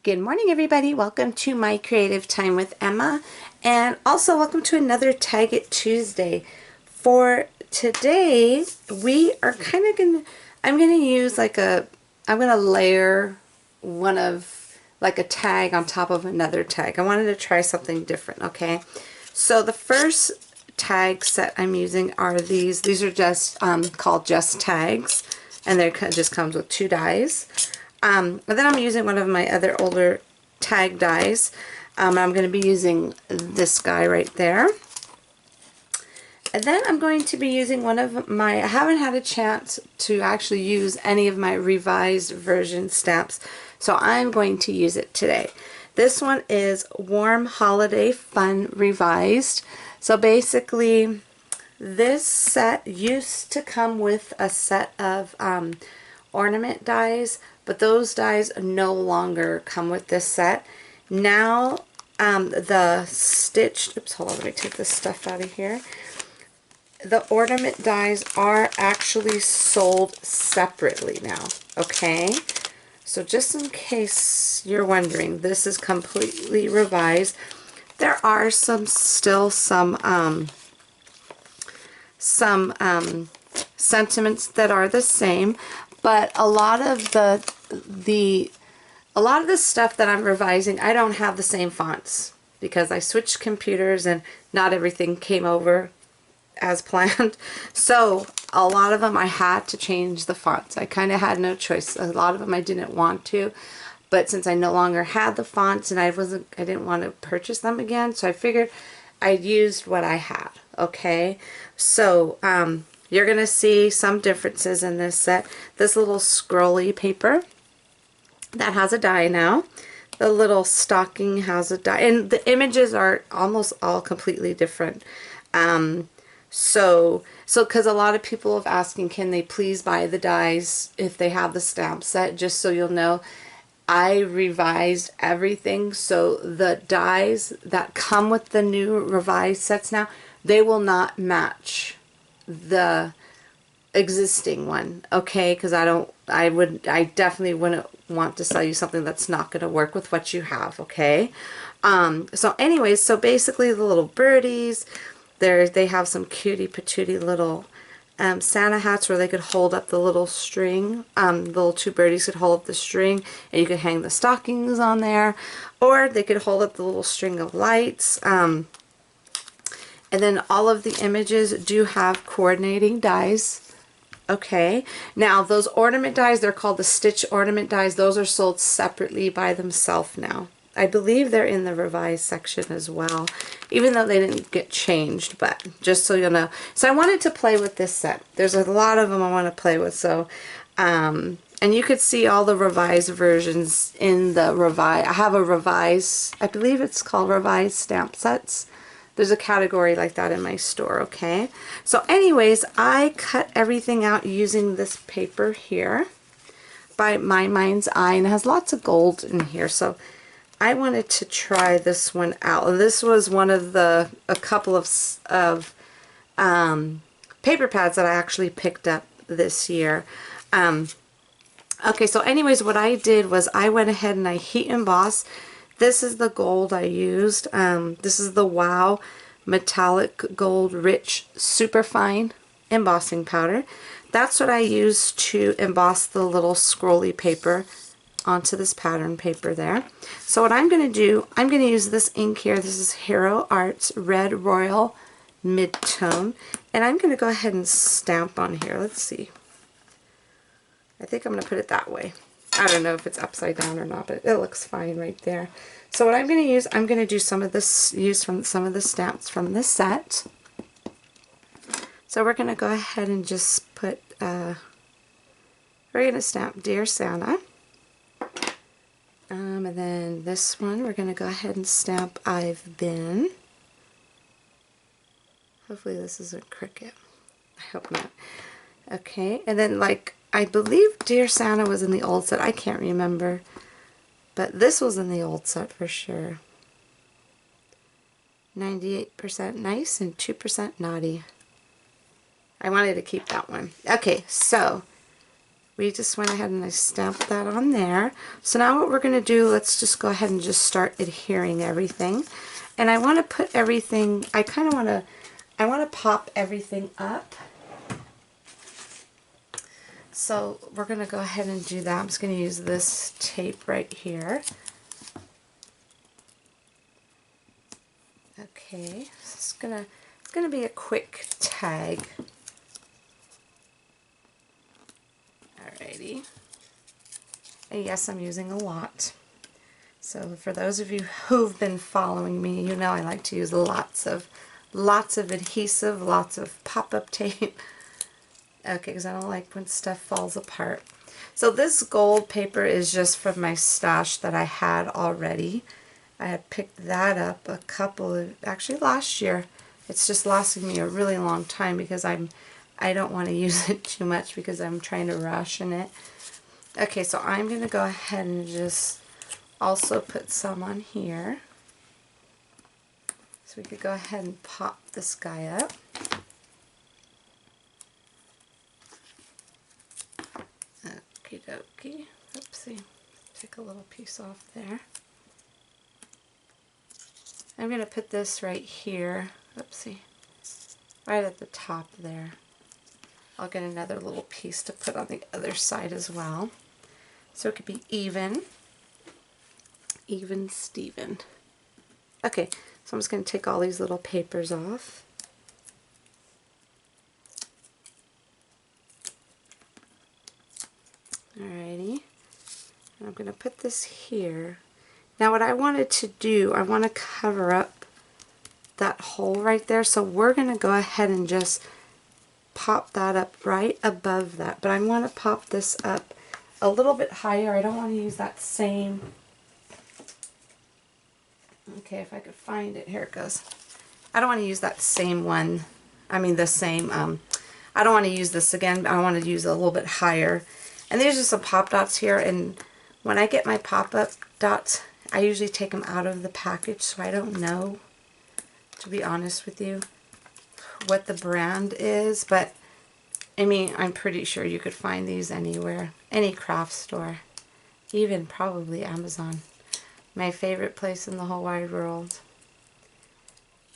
Good morning, everybody. Welcome to my creative time with Emma, and also welcome to another Tag It Tuesday. For today, we are kind of I'm gonna use I'm gonna layer like a tag on top of another tag. I wanted to try something different, okay? So the first tag set I'm using are these. These are just called Just Tags, and they just comes with 2 dies. But then I'm using one of my other older tag dies. I'm going to be using this guy right there. And then I'm going to be using one of my, I haven't had a chance to actually use any of my revised version stamps, so I'm going to use it today. This one is Warm Holiday Fun Revised. So basically, this set used to come with a set of ornament dies, but those dies no longer come with this set. Now the stitched, oops, hold on, let me take this stuff out of here. The ornament dies are actually sold separately now, okay? So just in case you're wondering, this is completely revised. There are still some sentiments that are the same, but a lot of the stuff that I'm revising, I don't have the same fonts because I switched computers and not everything came over as planned. So a lot of them I had to change the fonts. I kind of had no choice. A lot of them I didn't want to, but since I no longer had the fonts and I didn't want to purchase them again, so I figured I'd used what I had. Okay, so you're gonna see some differences in this set. This little scrolly paper that has a die now. The little stocking has a die, and the images are almost all completely different. So because a lot of people have asking, can they please buy the dies if they have the stamp set? Just so you'll know, I revised everything, so the dies that come with the new revised sets now, they will not match the existing one, okay? Because I definitely wouldn't want to sell you something that's not going to work with what you have, okay? So anyways, so basically the little birdies, they have some cutie patootie little Santa hats where they could hold up the little string. The little 2 birdies could hold up the string, and you could hang the stockings on there, or they could hold up the little string of lights. And then all of the images do have coordinating dies. Okay, now those ornament dies, they're called the stitch ornament dies. Those are sold separately by themselves now. I believe they're in the revised section as well, even though they didn't get changed, but just so you'll know. So I wanted to play with this set. There's a lot of them I want to play with, so, and you could see all the revised versions in the revised. I have a revised, I believe it's called revised stamp sets. There's a category like that in my store, okay? So anyways, I cut everything out using this paper here by My Mind's Eye, and it has lots of gold in here, so I wanted to try this one out. This was one of a couple of paper pads that I actually picked up this year. Okay, so anyways, what I did was I went ahead and I heat embossed. This is the gold I used. This is the Wow Metallic Gold Rich Superfine Embossing Powder. That's what I used to emboss the little scrolly paper onto this pattern paper there. So what I'm going to do, I'm going to use this ink here. This is Hero Arts Red Royal Mid-Tone, and I'm going to go ahead and stamp on here. Let's see. I think I'm going to put it that way. I don't know if it's upside down or not, but it looks fine right there. So what I'm going to use, I'm going to do some of this, use from some of the stamps from this set. So we're going to go ahead and just put, we're going to stamp Dear Santa. And then this one, we're going to go ahead and stamp I've Been. Hopefully this isn't crooked. I hope not. Okay, and then like, I believe Dear Santa was in the old set. I can't remember. But this was in the old set for sure. 98% nice and 2% naughty. I wanted to keep that one. Okay, so we just went ahead and I stamped that on there. So now what we're going to do, let's just go ahead and just start adhering everything. And I want to put everything, I want to pop everything up. So we're going to go ahead and do that. I'm just going to use this tape right here. Okay, so it's gonna be a quick tag. Alrighty. And yes, I'm using a lot. So for those of you who've been following me, you know I like to use lots of adhesive, lots of pop-up tape. Okay, because I don't like when stuff falls apart. So this gold paper is just from my stash that I had already. I had picked that up actually last year. It's just lasting me a really long time because I don't want to use it too much because I'm trying to ration it. Okay, so I'm going to go ahead and just also put some on here. So we could go ahead and pop this guy up. Okie dokie. Oopsie. Take a little piece off there. I'm going to put this right here, oopsie, right at the top there. I'll get another little piece to put on the other side as well. So it could be even Steven. Okay, so I'm just going to take all these little papers off. Alrighty, and I'm going to put this here. Now what I wanted to do, I want to cover up that hole right there, so we're going to go ahead and just pop that up right above that. But I want to pop this up a little bit higher. I don't want to use that same, okay, if I could find it, here it goes. I don't want to use that same one, I mean the same, I don't want to use this again, I want to use a little bit higher. And there's just some pop dots here, and when I get my pop-up dots, I usually take them out of the package, so I don't know, to be honest with you, what the brand is, but I mean, I'm pretty sure you could find these anywhere, any craft store, even probably Amazon, my favorite place in the whole wide world.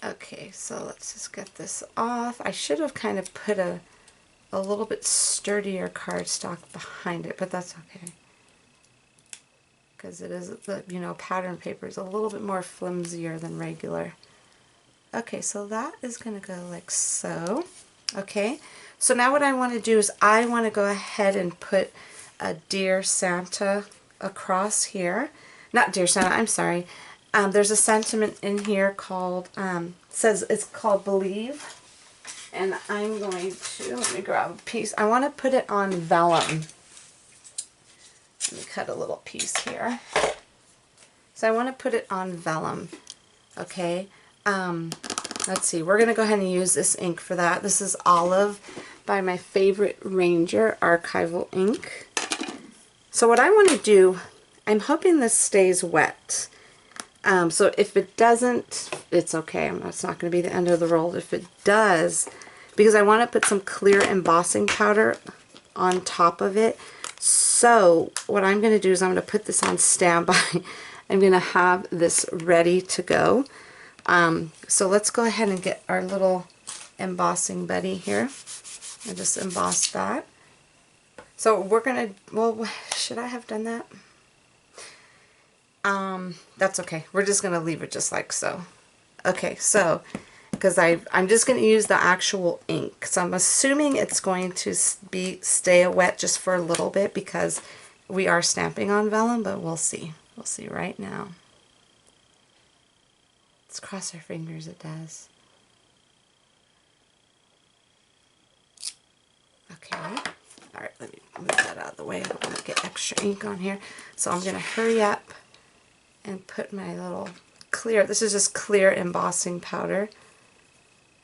Okay, so let's just get this off. I should have kind of put a little bit sturdier cardstock behind it, but that's okay. Because it is, you know, pattern paper is a little bit more flimsier than regular. Okay, so that is going to go like so. Okay, so now what I want to do is I want to go ahead and put a Dear Santa across here. Not Dear Santa, I'm sorry. There's a sentiment in here called, says it's called Believe. And I'm going to, let me grab a piece. I want to put it on vellum. Let me cut a little piece here. So I want to put it on vellum. Okay. Let's see. We're going to go ahead and use this ink for that. This is Olive by my favorite Ranger archival ink. So what I want to do, I'm hoping this stays wet. So if it doesn't, it's okay. It's not going to be the end of the world. If it does, because I want to put some clear embossing powder on top of it. So what I'm going to do is I'm going to put this on standby. I'm going to have this ready to go. So let's go ahead and get our little embossing buddy here. I just embossed that. So we're going to, well, should I have done that? That's okay. We're just going to leave it just like so. Okay, so, because I'm just going to use the actual ink. So I'm assuming it's going to stay wet just for a little bit because we are stamping on vellum, but we'll see. We'll see right now. Let's cross our fingers it does. Okay. Alright, let me move that out of the way. I don't want to get extra ink on here. So I'm going to hurry up and put my little clear, this is just clear embossing powder.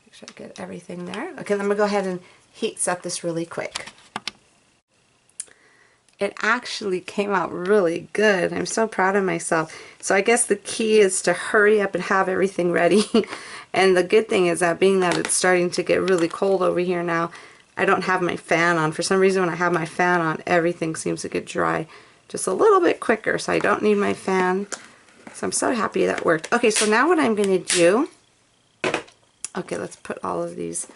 Make sure I get everything there. Okay, then I'm going to go ahead and heat set this really quick. It actually came out really good. I'm so proud of myself. So I guess the key is to hurry up and have everything ready. And the good thing is that being that it's starting to get really cold over here now, I don't have my fan on. For some reason when I have my fan on, everything seems to get dry just a little bit quicker, so I don't need my fan. So I'm so happy that worked. Okay, so now what I'm going to do, okay, let's put all of these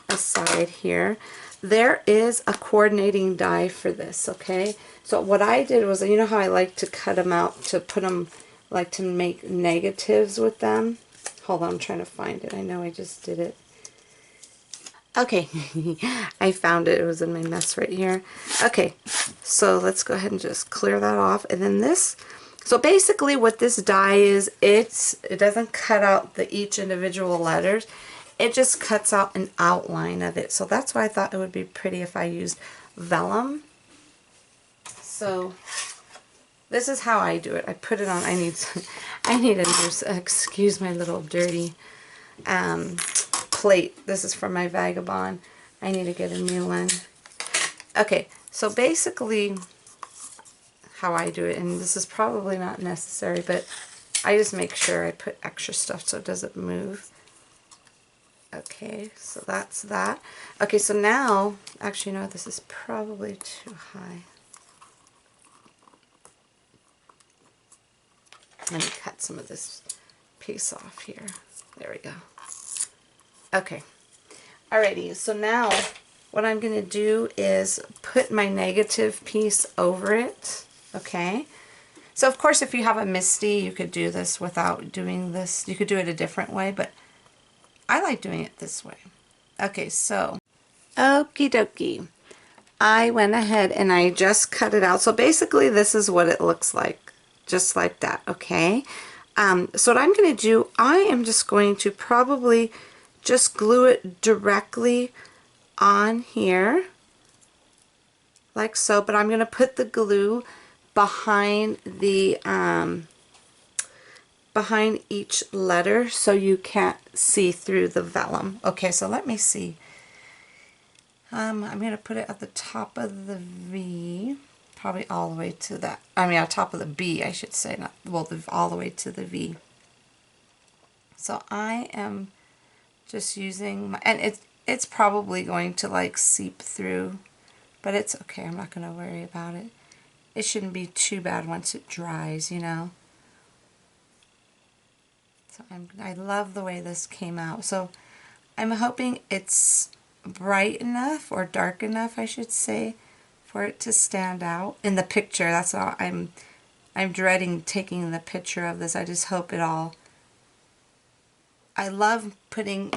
aside here. There is a coordinating die for this, okay? So what I did was, you know how I like to cut them out to put them, like to make negatives with them? Hold on, I'm trying to find it. I know I just did it. Okay, I found it. It was in my mess right here. Okay, so let's go ahead and just clear that off. And then this, so basically what this die is, it doesn't cut out each individual letters. It just cuts out an outline of it. So that's why I thought it would be pretty if I used vellum. So this is how I do it. I put it on. I need a new, excuse my little dirty plate. This is from my Vagabond. I need to get a new one. Okay, so basically how I do it, and this is probably not necessary, but I just make sure I put extra stuff so it doesn't move. Okay, so that's that. Okay, so now, actually no, this is probably too high. Let me cut some of this piece off here. There we go. Okay. Alrighty, so now what I'm going to do is put my negative piece over it. Okay. So of course if you have a MISTI, you could do this without doing this. You could do it a different way, but I like doing it this way. Okay, so okie dokie. I went ahead and I just cut it out. So basically this is what it looks like. Just like that, okay? So what I'm going to do, I am just going to probably just glue it directly on here, like so, but I'm going to put the glue behind the, behind each letter so you can't see through the vellum. Okay, so let me see. I'm going to put it at the top of the V. Probably all the way to that, I mean on top of the B, I should say, not, well, all the way to the V. So I am just using my, and it's probably going to like seep through, but it's okay, I'm not going to worry about it. It shouldn't be too bad once it dries, you know. So I love the way this came out. So I'm hoping it's bright enough, or dark enough, I should say, for it to stand out in the picture. That's all. I'm dreading taking the picture of this. I just hope it all. I love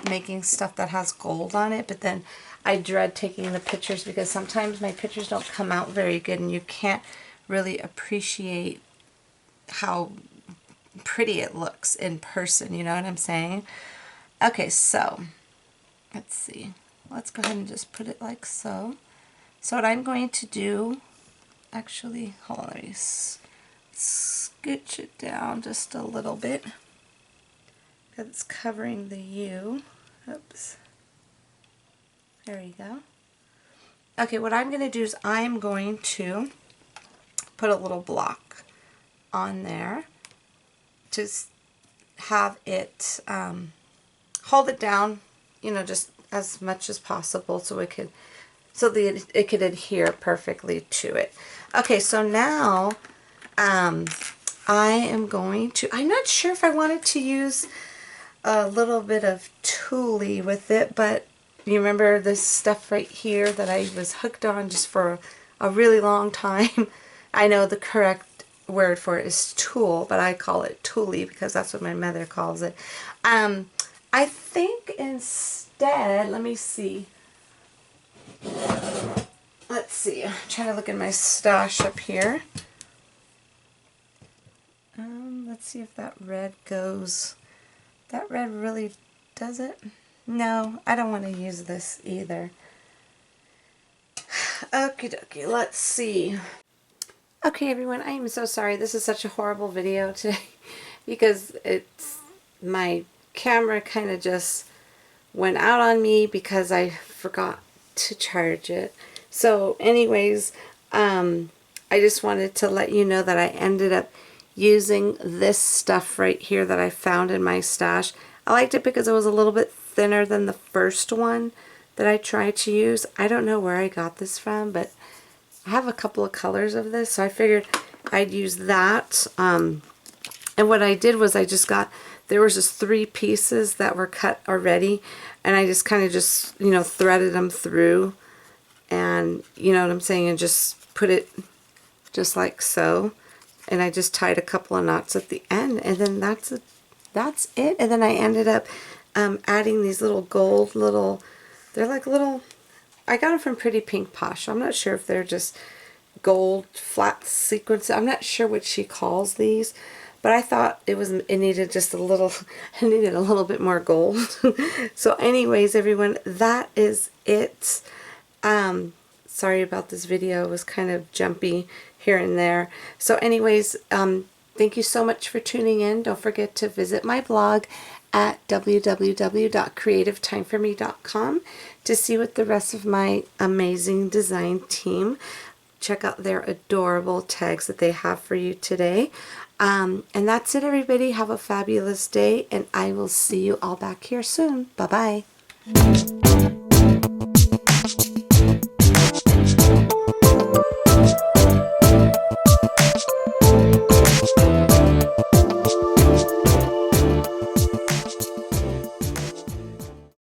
making stuff that has gold on it, but then I dread taking the pictures because sometimes my pictures don't come out very good and you can't really appreciate how pretty it looks in person, you know what I'm saying? Okay, so let's see. Let's go ahead and just put it like so. So what I'm going to do, actually, hold on, let me scooch it down just a little bit because it's covering the U. Oops. There you go. Okay, what I'm going to do is I'm going to put a little block on there to have it hold it down, you know, just as much as possible so it could adhere perfectly to it. Okay, so now I am going to, I'm not sure if I wanted to use a little bit of Tulle with it, but you remember this stuff right here that I was hooked on just for a really long time. I know the correct word for it is tulle, but I call it Tulle because that's what my mother calls it. I think instead, let me see. Let's see, I'm trying to look in my stash up here. Let's see if that red goes. That red really does it? No, I don't want to use this either. Okie dokie, let's see. Okay everyone, I am so sorry. This is such a horrible video today because my camera kind of just went out on me because I forgot to charge it. So anyways, I just wanted to let you know that I ended up using this stuff right here that I found in my stash. I liked it because it was a little bit thinner than the first one, that I try to use. I don't know where I got this from, but I have a couple of colors of this, so I figured I'd use that. And what I did was there was just 3 pieces that were cut already, and I just kind of just, you know, threaded them through, and you know what I'm saying, and just put it just like so. And I just tied a couple of knots at the end, and then that's it. And then I ended up adding these little gold they're like little, I got them from Pretty Pink Posh. I'm not sure if they're just gold flat sequins. I'm not sure what she calls these, but I thought it needed just a little, it needed a little bit more gold. So anyways, everyone, that is it. Sorry about this video. It was kind of jumpy here and there. So anyways, thank you so much for tuning in. Don't forget to visit my blog at www.creativeTimeForMe.com to see what the rest of my amazing design team. Check out their adorable tags that they have for you today. And that's it, everybody. Have a fabulous day, and I will see you all back here soon. Bye-bye.